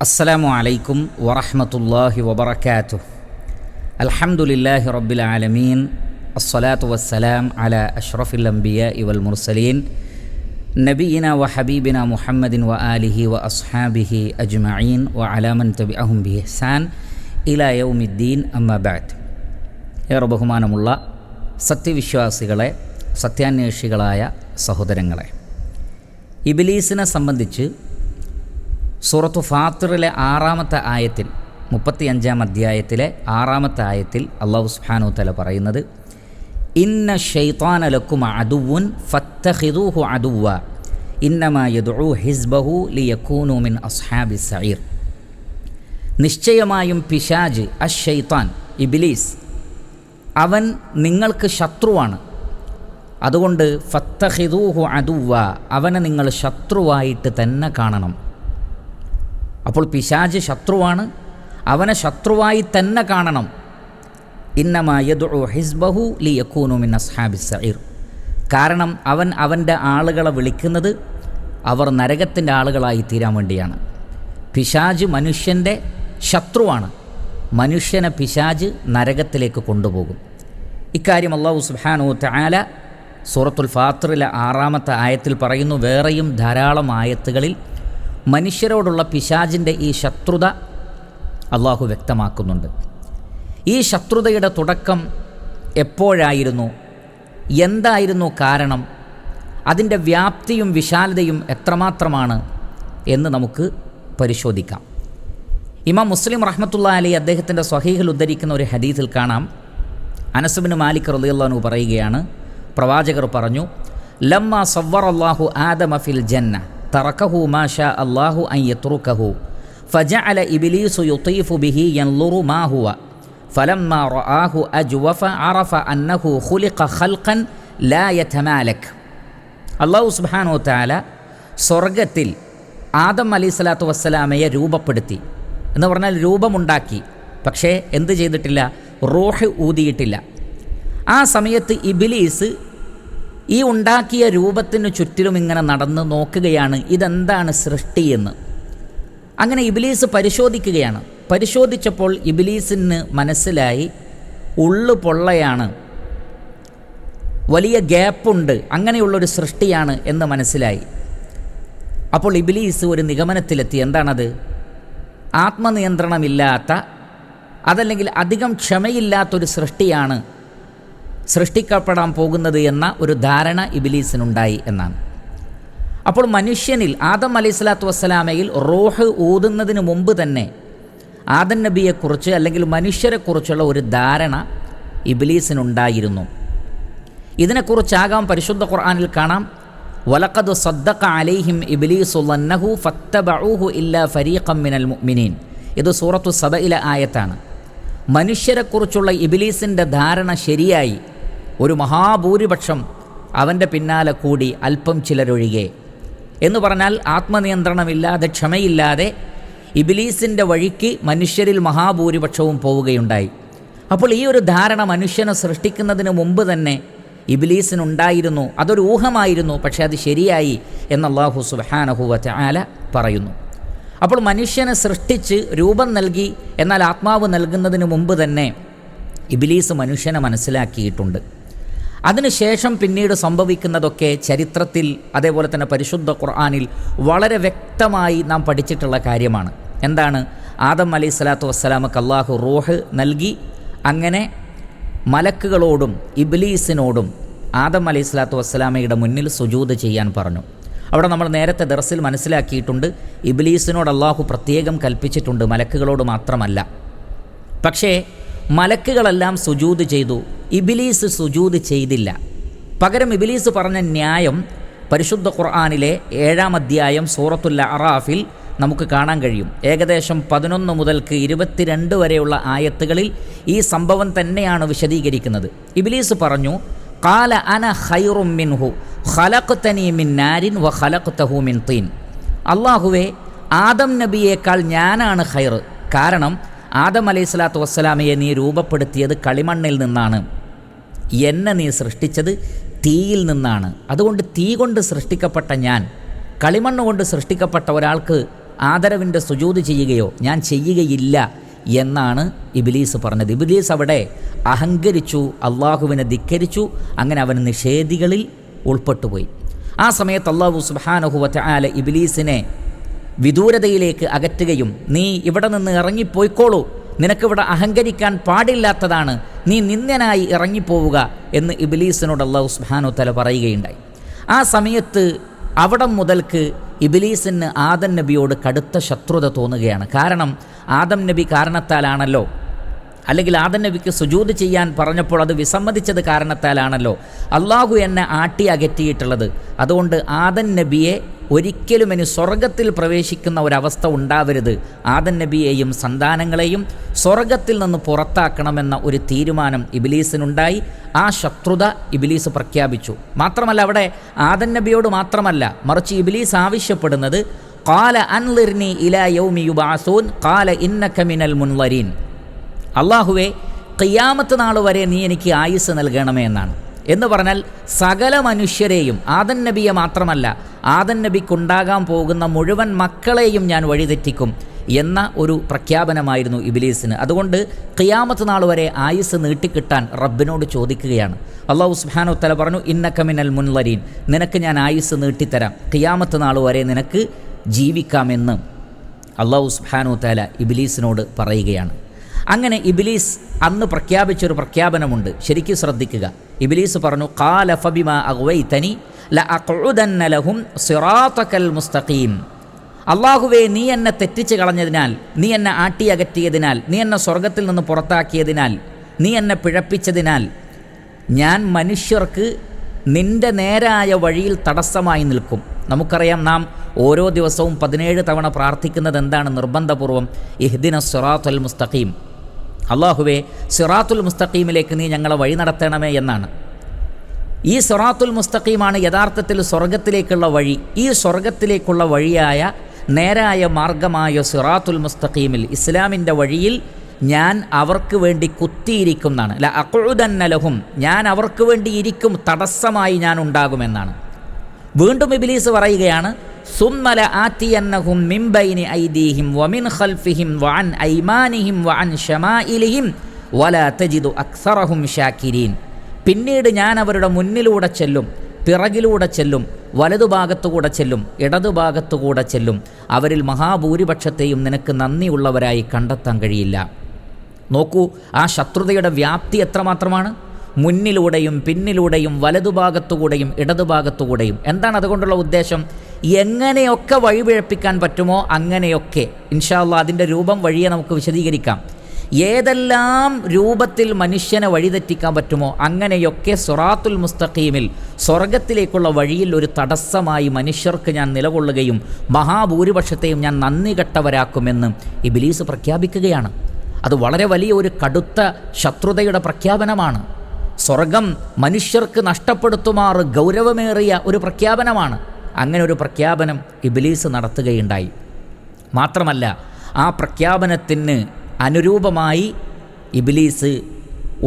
അസ്സലാമു അലൈക്കും വറഹ്മത്തുള്ളാഹി വബറകാതുഹു. അൽഹംദുലില്ലാഹി റബ്ബിൽ ആലമീൻ. അസ്സലാത്തു വസ്സലാം അലാ അഷ്റഫിൽ അംബിയാഇ വൽ മുർസലീൻ നബിയിനാ വ ഹബീബിനാ മുഹമ്മദിൻ വ ആലിഹി വ അസ്ഹാബിഹി അജ്മഈൻ വ അലാ മൻ തബിഅഹും ബിഇഹ്സാൻ ഇലാ യൗമിദ്ദീൻ. അമ്മാ ബഅദ്. ഏറെ ബഹുമാനമുള്ള സത്യവിശ്വാസികളെ, സത്യാന്വേഷികളായ സഹോദരങ്ങളെ, ഇബ്ലീസിനെ സംബന്ധിച്ച് സൂറത്തു ഫാത്തിറിലെ 6-ാമത്തെ ആയത്തിൽ, 35-ാം അധ്യായത്തിലെ 6-ാമത്തെ ആയത്തിൽ അല്ലാഹു സുബ്ഹാനഹു തആല പറയുന്നത്, ഇന്ന ശൈത്താന ലക്കും അദുവ്വുൻ ഫത്തഖിദൂഹു അദുവ്വ ഇന്നമാ യദ്ഉ ഹിസ്ബഹു ലിയകൂനു മിൻ അസ്ഹാബിസ് സഈർ. നിശ്ചയമായും പിശാജ്, അശ്ശൈത്താൻ, ഇബ്ലീസ്, അവൻ നിങ്ങൾക്ക് ശത്രുവാണ്. അതുകൊണ്ട് ഫത്തഖിദൂഹു അദുവ്വ, അവനെ നിങ്ങൾ ശത്രുവായിട്ട് തന്നെ കാണണം. അപ്പോൾ പിശാച് ശത്രുവാണ്, അവനെ ശത്രുവായി തന്നെ കാണണം. ഇന്നമാ യദ്ഉ ഹിസ്ബഹു ലിയകൂനു മിൻ അസ്ഹാബിസ് സഈർ. കാരണം അവൻ അവൻ്റെ ആളുകളെ വിളിക്കുന്നത് അവർ നരകത്തിൻ്റെ ആളുകളായി തീരാൻ വേണ്ടിയാണ്. പിശാച് മനുഷ്യൻ്റെ ശത്രുവാണ്. മനുഷ്യനെ പിശാച് നരകത്തിലേക്ക് കൊണ്ടുപോകും. ഇക്കാര്യം അല്ലാഹു സുബ്ഹാനഹു തആല സൂറത്തുൽ ഫാത്തിറിലെ 6-ാമത്തെ ആയത്തിൽ പറയുന്നു. വേറെയും ധാരാളം ആയത്തുകളിൽ മനുഷ്യരോടുള്ള പിശാചിൻ്റെ ഈ ശത്രുത അള്ളാഹു വ്യക്തമാക്കുന്നുണ്ട്. ഈ ശത്രുതയുടെ തുടക്കം എപ്പോഴായിരുന്നു, എന്തായിരുന്നു കാരണം, അതിൻ്റെ വ്യാപ്തിയും വിശാലതയും എത്രമാത്രമാണ് എന്ന് നമുക്ക് പരിശോധിക്കാം. ഇമാം മുസ്ലിം റഹ്മത്തുള്ളാഹി അലൈഹി അദ്ദേഹത്തിൻ്റെ സ്വഹീഹിൽ ഉദ്ധരിക്കുന്ന ഒരു ഹദീസിൽ കാണാം. അനസ് ഇബ്നു മാലിക് റളിയല്ലാഹു അൻഹു പറയുകയാണ്, പ്രവാചകർ പറഞ്ഞു, ലമ്മാ സവ്വറല്ലാഹു ആദമ ഫിൽ ജന്ന തറക്കഹു മാ ഷാ അല്ലാഹു അൻ യത്റുകഹു ഫജഅല ഇബ്ലീസു യുതീഫു ബിഹി യൻളുറു മാ ഹുവ ഫലമ്മാ റആഹു അജ്വഫ അറഫ അന്നഹു ഖുലിഖ ഖൽഖൻ ലാ യതമാലക്. അല്ലാഹു സുബ്ഹാനഹു വതആല സ്വർഗ്ഗത്തിൽ ആദം അലൈഹിസ്സലാത്തു വസ്സലാമയെ രൂപപ്പെടുത്തി എന്ന് പറഞ്ഞാൽ രൂപമുണ്ടാക്കി. പക്ഷേ എന്ത് ചെയ്തിട്ടില്ല? റൂഹ് ഊതിയിട്ടില്ല. ആ സമയത്ത് ഇബ്ലീസ് ഈ ഉണ്ടാക്കിയ രൂപത്തിന് ചുറ്റിലും ഇങ്ങനെ നടന്ന് നോക്കുകയാണ്, ഇതെന്താണ് സൃഷ്ടിയെന്ന്. അങ്ങനെ ഇബ്ലീസ് പരിശോധിക്കുകയാണ്. പരിശോധിച്ചപ്പോൾ ഇബ്ലീസിന് മനസ്സിലായി, ഉള്ളു പൊള്ളയാണ്, വലിയ ഗ്യാപ്പുണ്ട്, അങ്ങനെയുള്ളൊരു സൃഷ്ടിയാണ് എന്ന് മനസ്സിലായി. അപ്പോൾ ഇബ്ലീസ് ഒരു നിഗമനത്തിലെത്തി. എന്താണത്? ആത്മനിയന്ത്രണമില്ലാത്ത, അതല്ലെങ്കിൽ അധികം ക്ഷമയില്ലാത്തൊരു സൃഷ്ടിയാണ് സൃഷ്ടിക്കപ്പെടാൻ പോകുന്നത് എന്ന ഒരു ധാരണ ഇബ്ലീസിനുണ്ടായി എന്നാണ്. അപ്പോൾ മനുഷ്യനിൽ ആദം അലൈഹിസ്സലാത്തു വസ്സലാമയിൽ റൂഹ് ഊതുന്നതിന് മുമ്പ് തന്നെ ആദം നബിയെക്കുറിച്ച് അല്ലെങ്കിൽ മനുഷ്യരെക്കുറിച്ചുള്ള ഒരു ധാരണ ഇബ്ലീസിനുണ്ടായിരുന്നു. ഇതിനെക്കുറിച്ചാകാം പരിശുദ്ധ ഖുർആനിൽ കാണാം, വലഖദ് സദ്ദഖ അലൈഹിം ഇബ്ലീസു ളന്നഹു ഫത്തബഊഹു ഇല്ലാ ഫരീഖൻ മിനൽ മുഅ്മിനീൻ. ഇത് സൂറത്തു സബയിലെ ആയത്താണ്. മനുഷ്യരെക്കുറിച്ചുള്ള ഇബ്ലീസിൻ്റെ ധാരണ ശരിയായി. ഒരു മഹാഭൂരിപക്ഷം അവൻ്റെ പിന്നാലെ കൂടി, അല്പം ചിലരൊഴികെ. എന്ന് പറഞ്ഞാൽ ആത്മനിയന്ത്രണമില്ലാതെ, ക്ഷമയില്ലാതെ ഇബ്ലീസിൻ്റെ വഴിക്ക് മനുഷ്യരിൽ മഹാഭൂരിപക്ഷവും പോവുകയുണ്ടായി. അപ്പോൾ ഈ ഒരു ധാരണ മനുഷ്യനെ സൃഷ്ടിക്കുന്നതിന് മുമ്പ് തന്നെ ഇബ്ലീസിനുണ്ടായിരുന്നു. അതൊരു ഊഹമായിരുന്നു, പക്ഷേ അത് ശരിയായി എന്ന് അല്ലാഹു സുബ്ഹാനഹു വതആല പറയുന്നു. അപ്പോൾ മനുഷ്യനെ സൃഷ്ടിച്ച് രൂപം നൽകി, എന്നാൽ ആത്മാവ് നൽകുന്നതിന് മുമ്പ് തന്നെ ഇബ്ലീസ് മനുഷ്യനെ മനസ്സിലാക്കിയിട്ടുണ്ട്. അതിനുശേഷം പിന്നീട് സംഭവിക്കുന്നതൊക്കെ ചരിത്രത്തിൽ, അതേപോലെ തന്നെ പരിശുദ്ധ ഖുർആനിൽ വളരെ വ്യക്തമായി നാം പഠിച്ചിട്ടുള്ള കാര്യമാണ്. എന്താണ്? ആദം അലൈഹിസ്സലാത്തു വസ്സലാമക്ക് അല്ലാഹു റൂഹ് നൽകി. അങ്ങനെ മലക്കുകളോടും ഇബ്ലീസിനോടും ആദം അലൈഹിസ്സലാത്തു വസ്സലാമയുടെ മുന്നിൽ സുജൂദ് ചെയ്യാൻ പറഞ്ഞു. അവിടെ നമ്മൾ നേരത്തെ ദർസിൽ മനസ്സിലാക്കിയിട്ടുണ്ട്, ഇബ്ലീസിനോട് അല്ലാഹു പ്രത്യേകം കൽപ്പിച്ചിട്ടുണ്ട്, മലക്കുകളോട് മാത്രമല്ല. പക്ഷേ മലക്കുകളെല്ലാം സുജൂദ് ചെയ്തു, ഇബ്ലീസ് സുജൂദ് ചെയ്തില്ല. പകരം ഇബ്ലീസ് പറഞ്ഞ ന്യായം പരിശുദ്ധ ഖുർആനിലെ 7-ാം അധ്യായം സൂറത്തുൽ അറാഫിൽ നമുക്ക് കാണാൻ കഴിയും. ഏകദേശം 11 മുതൽക്ക് 22 വരെയുള്ള ആയത്തുകളിൽ ഈ സംഭവം തന്നെയാണ് വിശദീകരിക്കുന്നത്. ഇബ്ലീസ് പറഞ്ഞു, ഖാല അന ഖൈറും മിൻഹു ഖലഖ്തനി മിൻ നാരിൻ വ ഖലഖ്തഹു മിൻ തീൻ. അല്ലാഹുവേ, ആദം നബിയേക്കാൾ ഞാനാണ് ഖൈർ. കാരണം ആദം അലൈഹിസ്സലാത്തു വസ്സലാമയെ നീ രൂപപ്പെടുത്തിയത് കളിമണ്ണിൽ നിന്നാണ്, എന്നെ നീ സൃഷ്ടിച്ചത് തീയിൽ നിന്നാണ്. അതുകൊണ്ട് തീ കൊണ്ട് സൃഷ്ടിക്കപ്പെട്ട ഞാൻ, കളിമണ്ണ് കൊണ്ട് സൃഷ്ടിക്കപ്പെട്ട ഒരാൾക്ക് ആദരവിൻ്റെ സുജൂദ് ചെയ്യുകയോ ഞാൻ ചെയ്യുകയില്ല എന്നാണ് ഇബ്ലീസ് പറഞ്ഞത്. ഇബ്ലീസ് അവിടെ അഹങ്കരിച്ചു, അള്ളാഹുവിനെ ധിക്കരിച്ചു. അങ്ങനെ അവൻ നിഷേധികളിൽ ഉൾപ്പെട്ടുപോയി. ആ സമയത്ത് അല്ലാഹു സുബ്ഹാനഹു വ തആല ഇബ്ലീസിനെ വിദൂരതയിലേക്ക് അകറ്റുകയും നീ ഇവിടെ നിന്ന് ഇറങ്ങിപ്പോയിക്കോളൂ, നിനക്കിവിടെ അഹങ്കരിക്കാൻ പാടില്ലാത്തതാണ്, നീ നിന്ദ്യനായി ഇറങ്ങിപ്പോവുക എന്ന് ഇബ്ലീസിനോട് അല്ലാഹു സുബ്ഹാനഹു വ തആല പറയുകയുണ്ടായി. ആ സമയത്ത് അവിടം മുതൽക്ക് ഇബ്ലീസിന് ആദം നബിയോട് കടുത്ത ശത്രുത തോന്നുകയാണ്. കാരണം ആദം നബി കാരണത്താലാണല്ലോ, അല്ലെങ്കിൽ ആദം നബിക്ക് സുജൂദ് ചെയ്യാൻ പറഞ്ഞപ്പോൾ അത് വിസമ്മതിച്ചത് കാരണത്താലാണല്ലോ അള്ളാഹു എന്നെ ആട്ടി അകറ്റിയിട്ടുള്ളത്. അതുകൊണ്ട് ആദം നബിയെ ഒരിക്കലും ഇനി സ്വർഗത്തിൽ പ്രവേശിക്കുന്ന ഒരവസ്ഥ ഉണ്ടാവരുത്, ആദം നബിയെയും സന്താനങ്ങളെയും സ്വർഗത്തിൽ നിന്ന് പുറത്താക്കണമെന്ന ഒരു തീരുമാനം ഇബ്ലീസിനുണ്ടായി. ആ ശത്രുത ഇബ്ലീസ് പ്രഖ്യാപിച്ചു. മാത്രമല്ല, അവിടെ ആദം നബിയോട് മാത്രമല്ല, മറിച്ച് ഇബ്ലീസ് ആവശ്യപ്പെടുന്നത് ഖാല അൻളിർനി ഇലാ യൗമി യുബഅസൂൻ ഖാല ഇന്നക മിനൽ മുൻളരീൻ, അള്ളാഹുവേ ഖിയാമത്ത് നാൾ വരെ നീ എനിക്ക് ആയുസ് നൽകണമേ എന്നാണ്. എന്ന് പറഞ്ഞാൽ സകല മനുഷ്യരെയും, ആദം നബിയെ മാത്രമല്ല, ആദം നബിക്കുണ്ടാകാൻ പോകുന്ന മുഴുവൻ മക്കളെയും ഞാൻ വഴിതെറ്റിക്കും എന്ന ഒരു പ്രഖ്യാപനമായിരുന്നു ഇബ്ലീസിന്. അതുകൊണ്ട് ഖിയാമത്ത് നാൾ വരെ ആയുസ് നീട്ടിക്കിട്ടാൻ റബ്ബിനോട് ചോദിക്കുകയാണ്. അല്ലാഹു സുബ്ഹാനഹു വ തആല പറഞ്ഞു, ഇന്നക മിനൽ മുൻളരീൻ, നിനക്ക് ഞാൻ ആയുസ് നീട്ടിത്തരാം, ഖിയാമത്ത് നാൾ വരെ നിനക്ക് ജീവിക്കാമെന്ന് അല്ലാഹു സുബ്ഹാനഹു വ തആല ഇബ്ലീസിനോട് പറയുകയാണ്. അങ്ങനെ ഇബ്ലീസ് അന്ന് പ്രഖ്യാപിച്ചൊരു പ്രഖ്യാപനമുണ്ട്, ശരിക്കും ശ്രദ്ധിക്കുക. ഇബ്ലീസ് പറഞ്ഞു, ഖാല ഫബിമാ അഗ്വൈതനി ലഅഖഉദന്ന ലഹും സിറാതകൽ മുസ്തഖീം, അല്ലാഹുവേ നീ എന്നെ തെറ്റിച്ച് കളഞ്ഞതിനാൽ, നീ എന്നെ ആട്ടിയകറ്റിയതിനാൽ, നീ എന്നെ സ്വർഗത്തിൽ നിന്ന് പുറത്താക്കിയതിനാൽ, നീ എന്നെ പിഴപ്പിച്ചതിനാൽ ഞാൻ മനുഷ്യർക്ക് നിൻ്റെ നേരായ വഴിയിൽ തടസ്സമായി നിൽക്കും. നമുക്കറിയാം, നാം ഓരോ ദിവസവും 17 തവണ പ്രാർത്ഥിക്കുന്നത് എന്താണ്? നിർബന്ധപൂർവം ഇഹ്ദിന സിറാത്തുൽ മുസ്തഖീം, അല്ലാഹുവേ സിറാത്തുൽ മുസ്തഖീമിലേക്ക് നീ ഞങ്ങളെ വഴി നടത്തണമേ എന്നാണ്. ഈ സിറാത്തുൽ മുസ്തഖീമാണ് യഥാർത്ഥത്തിൽ സ്വർഗത്തിലേക്കുള്ള വഴി. ഈ സ്വർഗത്തിലേക്കുള്ള വഴിയായ നേരായ മാർഗമായ സിറാത്തുൽ മുസ്തഖീമിൽ, ഇസ്ലാമിൻ്റെ വഴിയിൽ ഞാൻ അവർക്ക് വേണ്ടി കുത്തിയിരിക്കുന്നതാണ്. ലഅഖഉദന്ന ലഹും, ഞാൻ അവർക്ക് വേണ്ടി ഇരിക്കും, തടസ്സമായി ഞാൻ ഉണ്ടാകുമെന്നാണ്. വീണ്ടും ഇബ്ലീസ് പറയുകയാണ്, സുമ്മ ലആതിയന്നഹും മിൻ ബൈനി ഐദീഹിം വമിൻ ഖൽഫിഹിം വഅൻ ഐമാനിഹിം വഅൻ ശമാഇലിഹിം വലാ തജിദു അക്സറഹും ശാകിരീൻ, പിന്നീട് ഞാൻ അവരുടെ മുന്നിലൂടെ ചെല്ലും, പിറകിലൂടെ ചെല്ലും, വലതുഭാഗത്തുകൂടെ ചെല്ലും, ഇടതുഭാഗത്തുകൂടെ ചെല്ലും, അവരിൽ മഹാഭൂരിപക്ഷത്തെയും നിനക്ക് നന്ദിയുള്ളവരായി കണ്ടെത്താൻ കഴിയില്ല. നോക്കൂ, ആ ശത്രുതയുടെ വ്യാപ്തി എത്രമാത്രമാണ്. മുന്നിലൂടെയും പിന്നിലൂടെയും വലതുഭാഗത്തുകൂടെയും ഇടതുഭാഗത്തുകൂടെയും. എന്താണ് അതുകൊണ്ടുള്ള ഉദ്ദേശം? എങ്ങനെയൊക്കെ വഴിപിഴപ്പിക്കാൻ പറ്റുമോ അങ്ങനെയൊക്കെ. ഇൻഷാ അല്ലാഹ് അതിൻ്റെ രൂപം വഴിയെ നമുക്ക് വിശദീകരിക്കാം. ഏതെല്ലാം രൂപത്തിൽ മനുഷ്യനെ വഴിതെറ്റിക്കാൻ പറ്റുമോ അങ്ങനെയൊക്കെ സിറാത്തുൽ മുസ്തഖീമിൽ, സ്വർഗത്തിലേക്കുള്ള വഴിയിൽ ഒരു തടസ്സമായി മനുഷ്യർക്ക് ഞാൻ നിലകൊള്ളുകയും മഹാഭൂരിപക്ഷത്തെയും ഞാൻ നന്ദി കെട്ടവരാക്കുമെന്ന് ഇബ്ലീസ് പ്രഖ്യാപിക്കുകയാണ്. അത് വളരെ വലിയ ഒരു കടുത്ത ശത്രുതയുടെ പ്രഖ്യാപനമാണ്. സ്വർഗം മനുഷ്യർക്ക് നഷ്ടപ്പെടുത്തുമാറ് ഗൗരവമേറിയ ഒരു പ്രഖ്യാപനമാണ്. അങ്ങനെ ഒരു പ്രഖ്യാപനം ഇബ്ലീസ് നടത്തുകയുണ്ടായി. മാത്രമല്ല, ആ പ്രഖ്യാപനത്തിന് അനുരൂപമായി ഇബ്ലീസ്